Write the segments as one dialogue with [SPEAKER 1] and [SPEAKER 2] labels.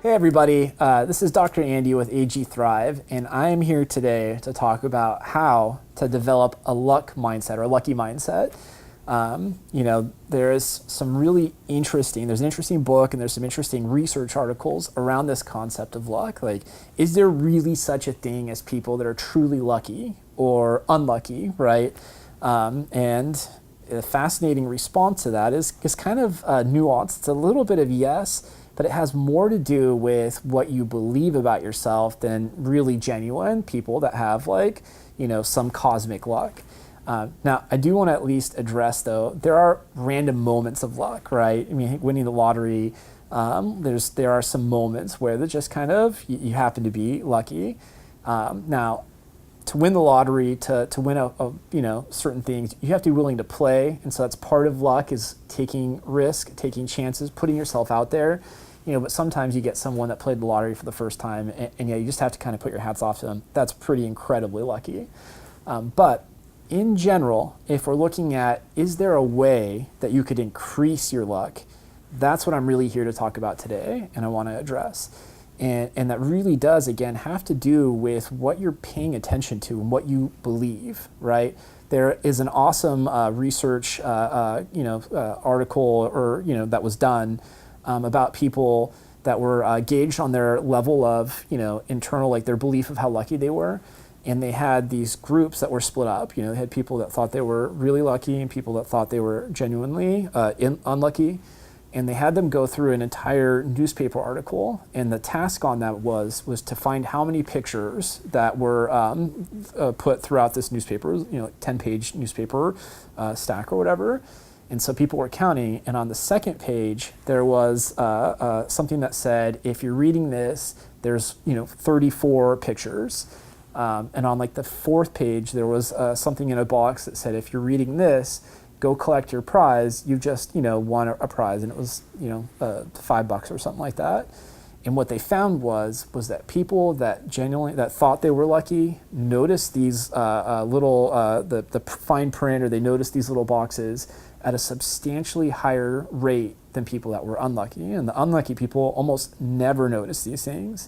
[SPEAKER 1] Hey everybody, this is Dr. Andy with AG Thrive, and I am here today to talk about how to develop a luck mindset or a lucky mindset. There's some really there's an interesting book and there's some interesting research articles around this concept of luck. Like, is there really such a thing as people that are truly lucky or unlucky, right? And a fascinating response to that is kind of nuanced. It's a little bit of yes, but it has more to do with what you believe about yourself than really genuine people that have some cosmic luck. Now, I do want to at least address, though, there are random moments of luck, right? I mean, winning the lottery, there are some moments where they're just kind of, you happen to be lucky. Now, to win the lottery, to win certain things, you have to be willing to play, and so that's part of luck, is taking risk, taking chances, putting yourself out there. But sometimes you get someone that played the lottery for the first time, and you just have to kind of put your hats off to them. That's pretty incredibly lucky. But in general, if we're looking at, is there a way that you could increase your luck? That's what I'm really here to talk about today, and I want to address. And that really does, again, have to do with what you're paying attention to and what you believe, right? There is an awesome research article that was done about people that were gauged on their level of, internal, like their belief of how lucky they were. And they had these groups that were split up. They had people that thought they were really lucky and people that thought they were genuinely unlucky. And they had them go through an entire newspaper article. And the task on that was to find how many pictures that were put throughout this newspaper, 10-page newspaper stack or whatever. And so people were counting, and on the second page, there was something that said, if you're reading this, there's 34 pictures. And on the fourth page, there was something in a box that said, if you're reading this, go collect your prize. You just won a prize, and it was $5 or something like that. And what they found was that people that thought they were lucky noticed these the fine print, or they noticed these little boxes at a substantially higher rate than people that were unlucky. And the unlucky people almost never notice these things.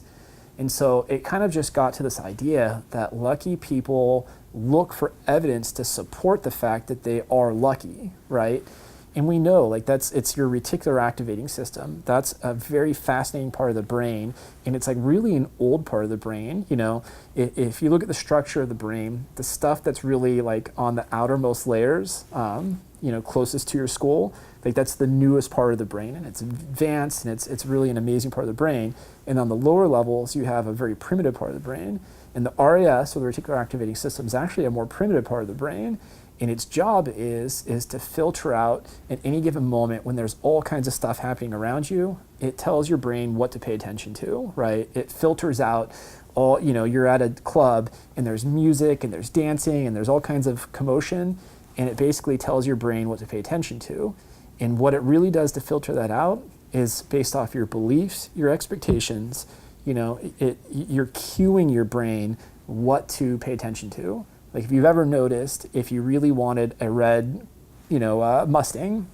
[SPEAKER 1] And so it kind of just got to this idea that lucky people look for evidence to support the fact that they are lucky, right? And we know it's your reticular activating system. That's a very fascinating part of the brain, and it's really an old part of the brain. If you look at the structure of the brain, the stuff that's really on the outermost layers, closest to your skull, that's the newest part of the brain, and it's advanced, and it's really an amazing part of the brain. And on the lower levels, you have a very primitive part of the brain, and the RAS, or the reticular activating system, is actually a more primitive part of the brain. And its job is to filter out at any given moment when there's all kinds of stuff happening around you. It tells your brain what to pay attention to, right? It filters out all, you're at a club and there's music and there's dancing and there's all kinds of commotion, and it basically tells your brain what to pay attention to. And what it really does to filter that out is based off your beliefs, your expectations. You're cueing your brain what to pay attention to. If you've ever noticed, if you really wanted a red, Mustang,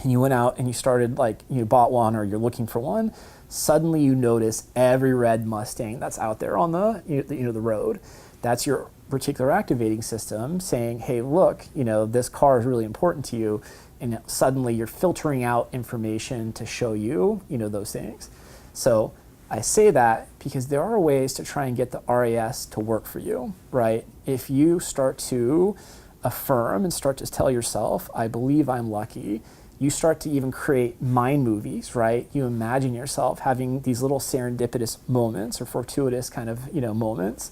[SPEAKER 1] and you went out and you started, you bought one or you're looking for one, suddenly you notice every red Mustang that's out there on the road. That's your reticular activating system saying, hey, look, this car is really important to you, and suddenly you're filtering out information to show you, those things. So I say that because there are ways to try and get the RAS to work for you, right? If you start to affirm and start to tell yourself, I believe I'm lucky, you start to even create mind movies, right? You imagine yourself having these little serendipitous moments or fortuitous kind of, moments,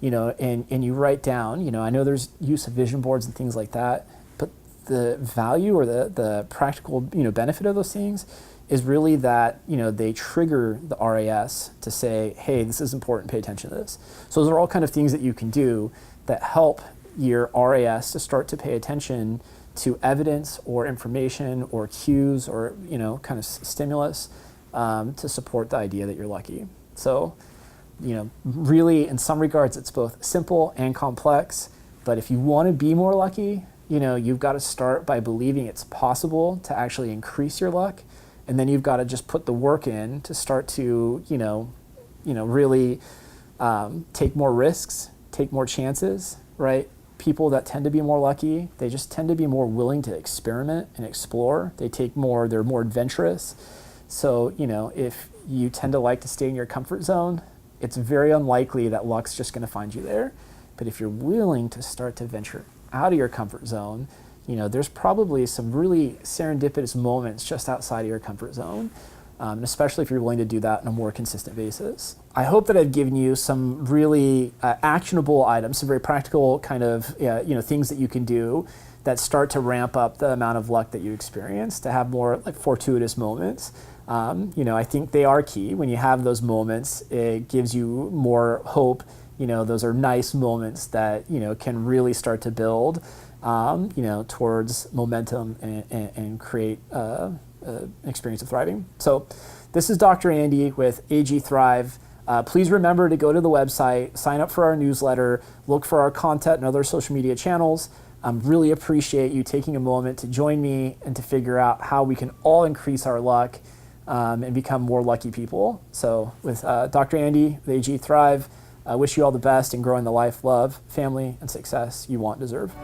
[SPEAKER 1] and you write down, I know there's use of vision boards and things like that, but the value or the practical, benefit of those things is really that, they trigger the RAS to say, hey, this is important, pay attention to this. So those are all kind of things that you can do that help your RAS to start to pay attention to evidence or information or cues or, kind of stimulus to support the idea that you're lucky. So, really, in some regards, it's both simple and complex. But if you want to be more lucky, you've got to start by believing it's possible to actually increase your luck. And then you've got to just put the work in to start to, really take more risks, take more chances, right? People that tend to be more lucky, they just tend to be more willing to experiment and explore. They're more adventurous. So, if you tend to like to stay in your comfort zone, it's very unlikely that luck's just going to find you there. But if you're willing to start to venture out of your comfort zone, there's probably some really serendipitous moments just outside of your comfort zone, and especially if you're willing to do that on a more consistent basis. I hope that I've given you some really actionable items, some very practical kind of things that you can do that start to ramp up the amount of luck that you experience, to have more like fortuitous moments. I think they are key. When you have those moments, it gives you more hope. Those are nice moments that can really start to build towards momentum and create an experience of thriving. So this is Dr. Andy with AG Thrive. Please remember to go to the website, sign up for our newsletter, look for our content and other social media channels. Really appreciate you taking a moment to join me and to figure out how we can all increase our luck and become more lucky people. So with Dr. Andy with AG Thrive, I wish you all the best in growing the life, love, family, and success you want and deserve.